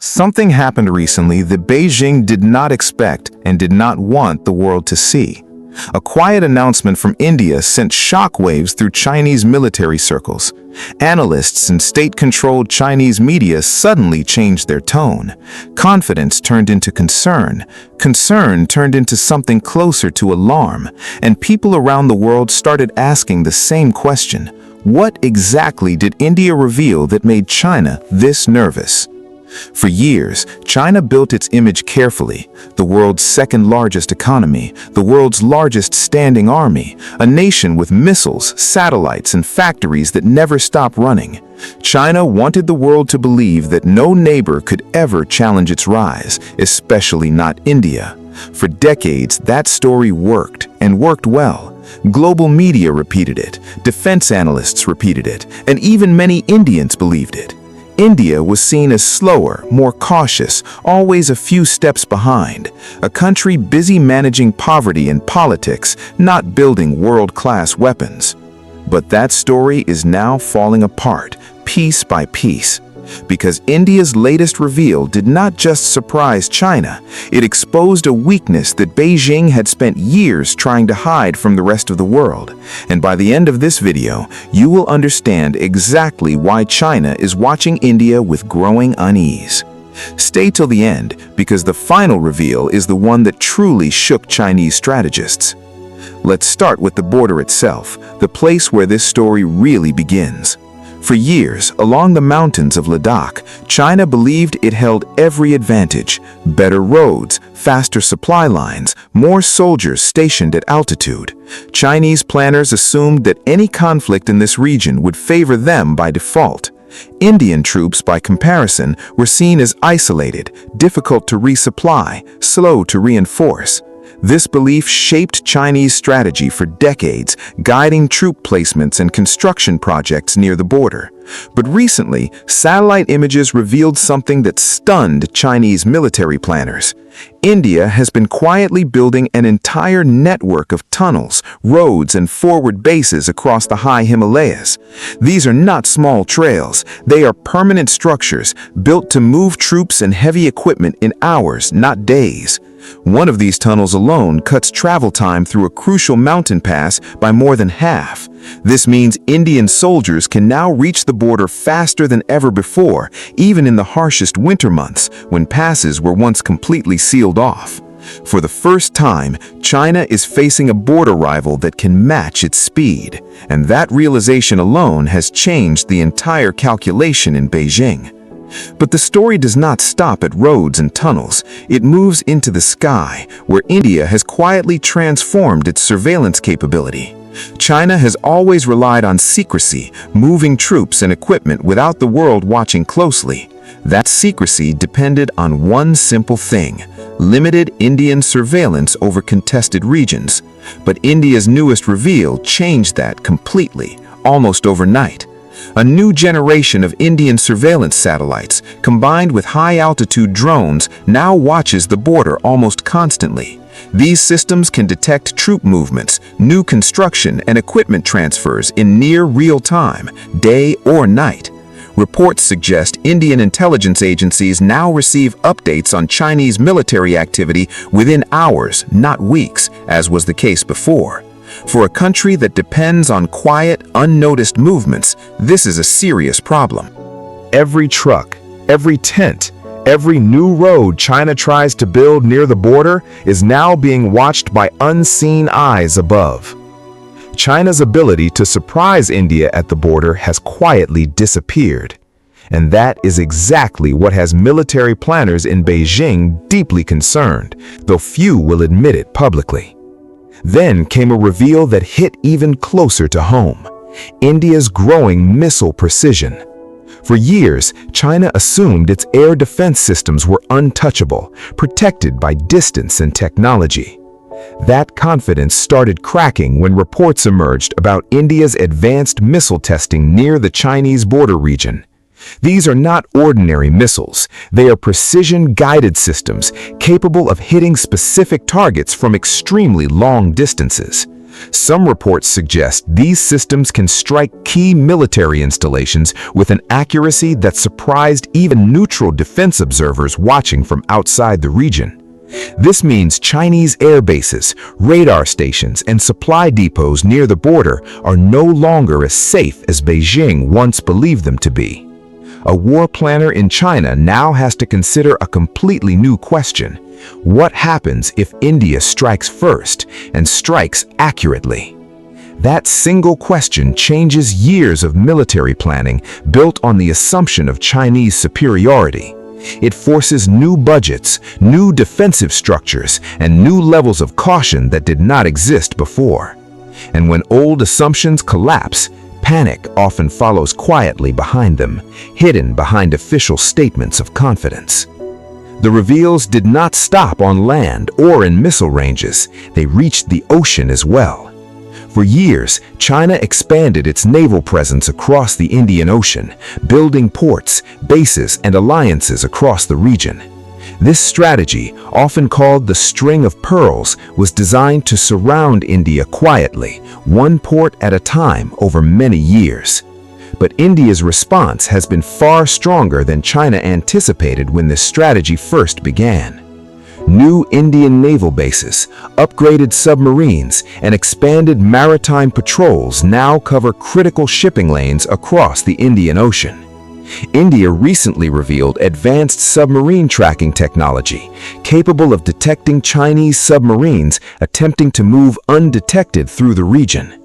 Something happened recently that Beijing did not expect and did not want the world to see. A quiet announcement from India sent shockwaves through Chinese military circles. Analysts and state-controlled Chinese media suddenly changed their tone. Confidence turned into concern. Concern turned into something closer to alarm. And people around the world started asking the same question. What exactly did India reveal that made China this nervous? For years, China built its image carefully, the world's second-largest economy, the world's largest standing army, a nation with missiles, satellites, and factories that never stop running. China wanted the world to believe that no neighbor could ever challenge its rise, especially not India. For decades, that story worked, and worked well. Global media repeated it, defense analysts repeated it, and even many Indians believed it. India was seen as slower, more cautious, always a few steps behind, a country busy managing poverty and politics, not building world-class weapons. But that story is now falling apart, piece by piece. Because India's latest reveal did not just surprise China, it exposed a weakness that Beijing had spent years trying to hide from the rest of the world. And by the end of this video, you will understand exactly why China is watching India with growing unease. Stay till the end, because the final reveal is the one that truly shook Chinese strategists. Let's start with the border itself, the place where this story really begins. For years, along the mountains of Ladakh, China believed it held every advantage: better roads, faster supply lines, more soldiers stationed at altitude. Chinese planners assumed that any conflict in this region would favor them by default. Indian troops, by comparison, were seen as isolated, difficult to resupply, slow to reinforce. This belief shaped Chinese strategy for decades, guiding troop placements and construction projects near the border. But recently, satellite images revealed something that stunned Chinese military planners. India has been quietly building an entire network of tunnels, roads, and forward bases across the high Himalayas. These are not small trails. They are permanent structures built to move troops and heavy equipment in hours, not days. One of these tunnels alone cuts travel time through a crucial mountain pass by more than half. This means Indian soldiers can now reach the border faster than ever before, even in the harshest winter months, when passes were once completely sealed off. For the first time, China is facing a border rival that can match its speed, and that realization alone has changed the entire calculation in Beijing. But the story does not stop at roads and tunnels. It moves into the sky, where India has quietly transformed its surveillance capability. China has always relied on secrecy, moving troops and equipment without the world watching closely. That secrecy depended on one simple thing: limited Indian surveillance over contested regions. But India's newest reveal changed that completely, almost overnight. A new generation of Indian surveillance satellites, combined with high-altitude drones, now watches the border almost constantly. These systems can detect troop movements, new construction, and equipment transfers in near real time, day or night. Reports suggest Indian intelligence agencies now receive updates on Chinese military activity within hours, not weeks, as was the case before. For a country that depends on quiet, unnoticed movements, this is a serious problem. Every truck, every tent, every new road China tries to build near the border is now being watched by unseen eyes above. China's ability to surprise India at the border has quietly disappeared. And that is exactly what has military planners in Beijing deeply concerned, though few will admit it publicly. Then came a reveal that hit even closer to home: India's growing missile precision. For years, China assumed its air defense systems were untouchable, protected by distance and technology. That confidence started cracking when reports emerged about India's advanced missile testing near the Chinese border region. These are not ordinary missiles. They are precision-guided systems capable of hitting specific targets from extremely long distances. Some reports suggest these systems can strike key military installations with an accuracy that surprised even neutral defense observers watching from outside the region. This means Chinese air bases, radar stations, and supply depots near the border are no longer as safe as Beijing once believed them to be. A war planner in China now has to consider a completely new question. What happens if India strikes first and strikes accurately? That single question changes years of military planning built on the assumption of Chinese superiority. It forces new budgets, new defensive structures, and new levels of caution that did not exist before. And when old assumptions collapse, panic often follows quietly behind them, hidden behind official statements of confidence. The reveals did not stop on land or in missile ranges. They reached the ocean as well. For years, China expanded its naval presence across the Indian Ocean, building ports, bases, and alliances across the region. This strategy, often called the String of Pearls, was designed to surround India quietly, one port at a time over many years. But India's response has been far stronger than China anticipated when this strategy first began. New Indian naval bases, upgraded submarines, and expanded maritime patrols now cover critical shipping lanes across the Indian Ocean. India recently revealed advanced submarine tracking technology, capable of detecting Chinese submarines attempting to move undetected through the region.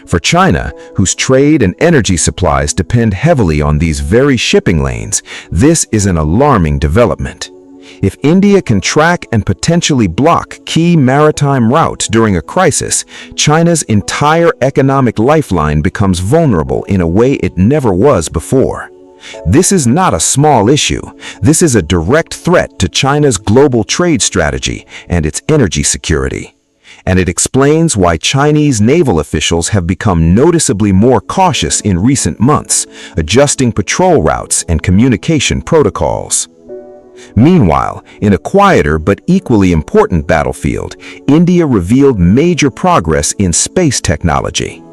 For China, whose trade and energy supplies depend heavily on these very shipping lanes, this is an alarming development. If India can track and potentially block key maritime routes during a crisis, China's entire economic lifeline becomes vulnerable in a way it never was before. This is not a small issue. This is a direct threat to China's global trade strategy and its energy security. And it explains why Chinese naval officials have become noticeably more cautious in recent months, adjusting patrol routes and communication protocols. Meanwhile, in a quieter but equally important battlefield, India revealed major progress in space technology.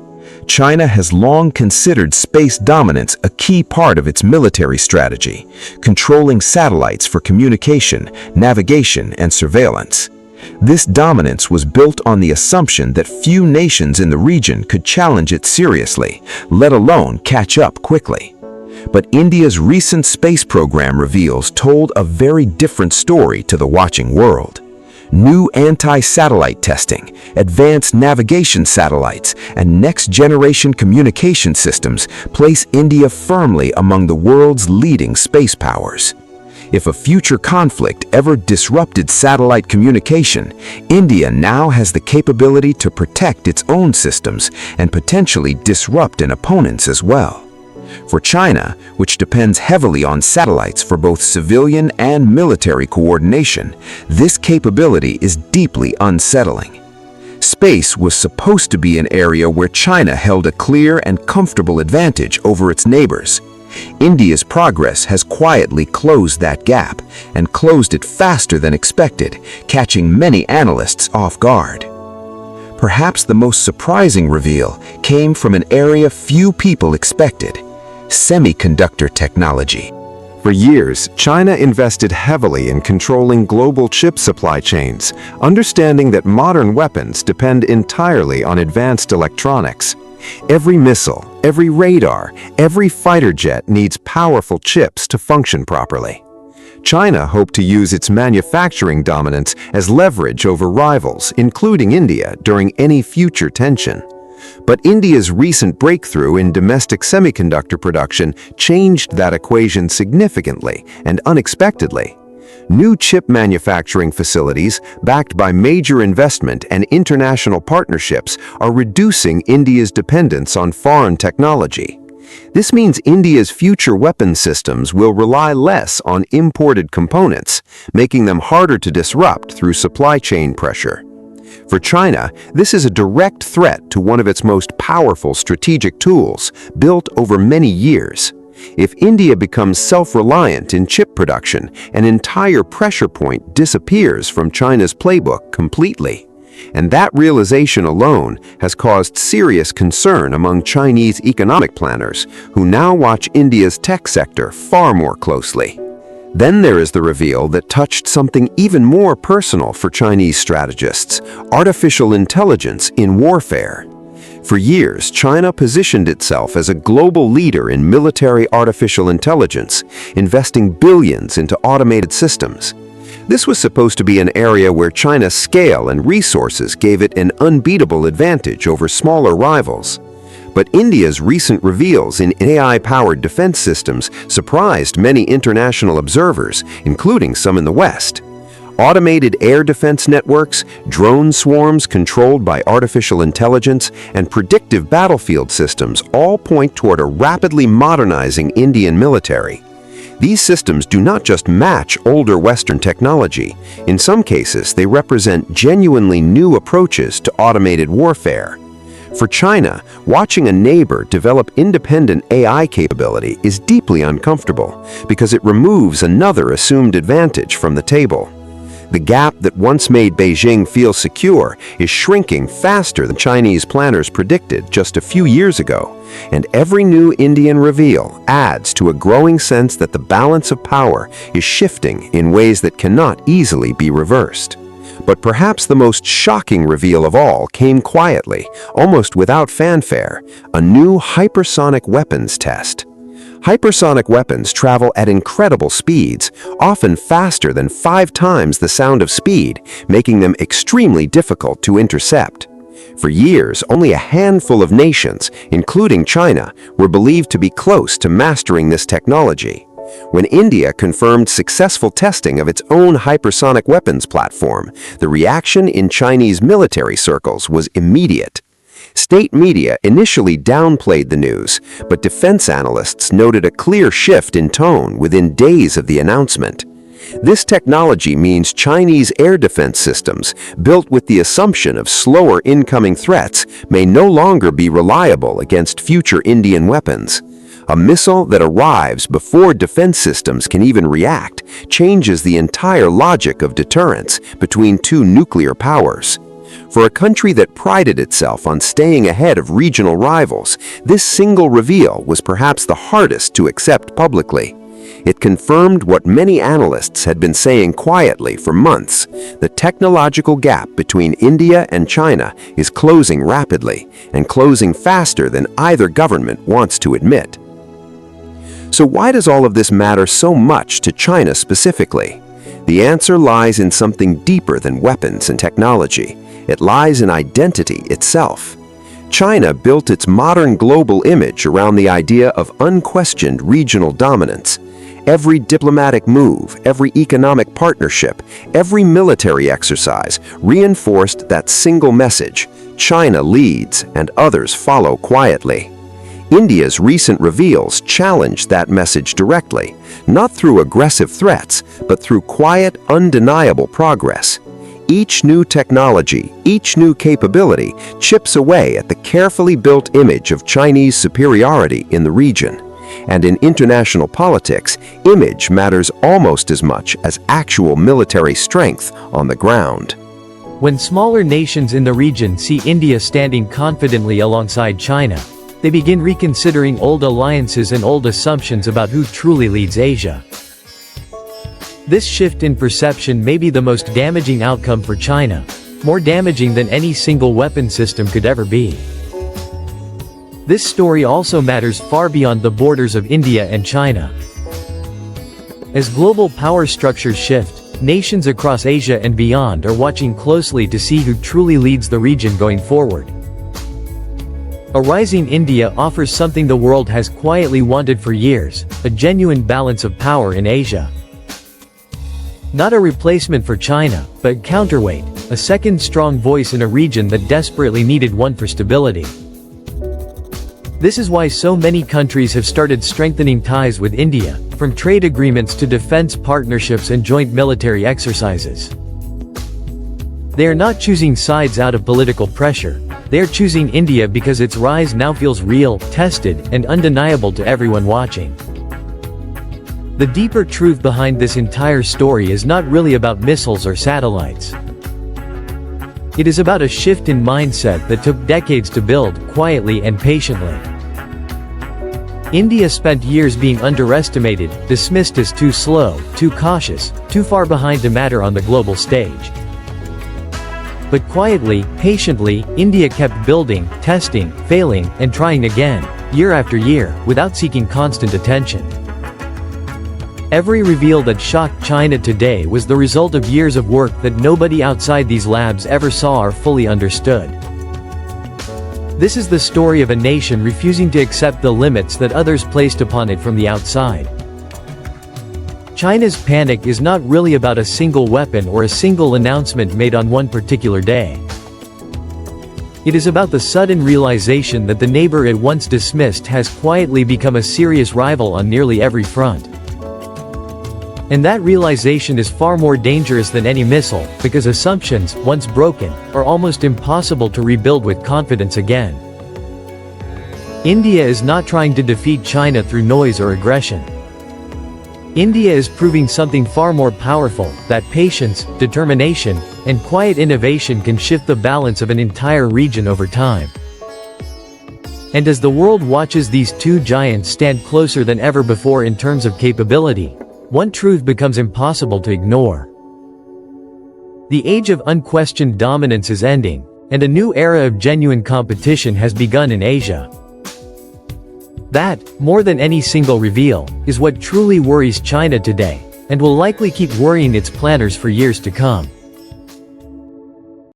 China has long considered space dominance a key part of its military strategy, controlling satellites for communication, navigation, and surveillance. This dominance was built on the assumption that few nations in the region could challenge it seriously, let alone catch up quickly. But India's recent space program reveals told a very different story to the watching world. New anti-satellite testing, advanced navigation satellites, and next-generation communication systems place India firmly among the world's leading space powers. If a future conflict ever disrupted satellite communication, India now has the capability to protect its own systems and potentially disrupt an opponent's as well. For China, which depends heavily on satellites for both civilian and military coordination, this capability is deeply unsettling. Space was supposed to be an area where China held a clear and comfortable advantage over its neighbors. India's progress has quietly closed that gap, and closed it faster than expected, catching many analysts off guard. Perhaps the most surprising reveal came from an area few people expected: semiconductor technology. For years, China invested heavily in controlling global chip supply chains, understanding that modern weapons depend entirely on advanced electronics. Every missile, every radar, every fighter jet needs powerful chips to function properly. China hoped to use its manufacturing dominance as leverage over rivals, including India, during any future tension. But India's recent breakthrough in domestic semiconductor production changed that equation significantly and unexpectedly. New chip manufacturing facilities, backed by major investment and international partnerships, are reducing India's dependence on foreign technology. This means India's future weapon systems will rely less on imported components, making them harder to disrupt through supply chain pressure. For China, this is a direct threat to one of its most powerful strategic tools, built over many years. If India becomes self-reliant in chip production, an entire pressure point disappears from China's playbook completely. And that realization alone has caused serious concern among Chinese economic planners who now watch India's tech sector far more closely. Then there is the reveal that touched something even more personal for Chinese strategists: artificial intelligence in warfare. For years, China positioned itself as a global leader in military artificial intelligence, investing billions into automated systems. This was supposed to be an area where China's scale and resources gave it an unbeatable advantage over smaller rivals. But India's recent reveals in AI-powered defense systems surprised many international observers, including some in the West. Automated air defense networks, drone swarms controlled by artificial intelligence, and predictive battlefield systems all point toward a rapidly modernizing Indian military. These systems do not just match older Western technology. In some cases, they represent genuinely new approaches to automated warfare. For China, watching a neighbor develop independent AI capability is deeply uncomfortable because it removes another assumed advantage from the table. The gap that once made Beijing feel secure is shrinking faster than Chinese planners predicted just a few years ago, and every new Indian reveal adds to a growing sense that the balance of power is shifting in ways that cannot easily be reversed. But perhaps the most shocking reveal of all came quietly, almost without fanfare: a new hypersonic weapons test. Hypersonic weapons travel at incredible speeds, often faster than 5 times the sound of speed, making them extremely difficult to intercept. For years, only a handful of nations, including China, were believed to be close to mastering this technology. When India confirmed successful testing of its own hypersonic weapons platform, the reaction in Chinese military circles was immediate. State media initially downplayed the news, but defense analysts noted a clear shift in tone within days of the announcement. This technology means Chinese air defense systems, built with the assumption of slower incoming threats, may no longer be reliable against future Indian weapons. A missile that arrives before defense systems can even react changes the entire logic of deterrence between two nuclear powers. For a country that prided itself on staying ahead of regional rivals, this single reveal was perhaps the hardest to accept publicly. It confirmed what many analysts had been saying quietly for months: the technological gap between India and China is closing rapidly, and closing faster than either government wants to admit. So why does all of this matter so much to China specifically? The answer lies in something deeper than weapons and technology. It lies in identity itself. China built its modern global image around the idea of unquestioned regional dominance. Every diplomatic move, every economic partnership, every military exercise reinforced that single message: China leads and others follow quietly. India's recent reveals challenged that message directly, not through aggressive threats, but through quiet, undeniable progress. Each new technology, each new capability chips away at the carefully built image of Chinese superiority in the region. And in international politics, image matters almost as much as actual military strength on the ground. When smaller nations in the region see India standing confidently alongside China, they begin reconsidering old alliances and old assumptions about who truly leads Asia. This shift in perception may be the most damaging outcome for China, more damaging than any single weapon system could ever be. This story also matters far beyond the borders of India and China. As global power structures shift, nations across Asia and beyond are watching closely to see who truly leads the region going forward. A rising India offers something the world has quietly wanted for years: a genuine balance of power in Asia. Not a replacement for China, but a counterweight, a second strong voice in a region that desperately needed one for stability. This is why so many countries have started strengthening ties with India, from trade agreements to defense partnerships and joint military exercises. They are not choosing sides out of political pressure. They are choosing India because its rise now feels real, tested, and undeniable to everyone watching. The deeper truth behind this entire story is not really about missiles or satellites. It is about a shift in mindset that took decades to build, quietly and patiently. India spent years being underestimated, dismissed as too slow, too cautious, too far behind to matter on the global stage. But quietly, patiently, India kept building, testing, failing, and trying again, year after year, without seeking constant attention. Every reveal that shocked China today was the result of years of work that nobody outside these labs ever saw or fully understood. This is the story of a nation refusing to accept the limits that others placed upon it from the outside. China's panic is not really about a single weapon or a single announcement made on one particular day. It is about the sudden realization that the neighbor it once dismissed has quietly become a serious rival on nearly every front. And that realization is far more dangerous than any missile, because assumptions, once broken, are almost impossible to rebuild with confidence again. India is not trying to defeat China through noise or aggression. India is proving something far more powerful, that patience, determination, and quiet innovation can shift the balance of an entire region over time. And as the world watches these two giants stand closer than ever before in terms of capability, one truth becomes impossible to ignore. The age of unquestioned dominance is ending, and a new era of genuine competition has begun in Asia. That, more than any single reveal, is what truly worries China today, and will likely keep worrying its planners for years to come.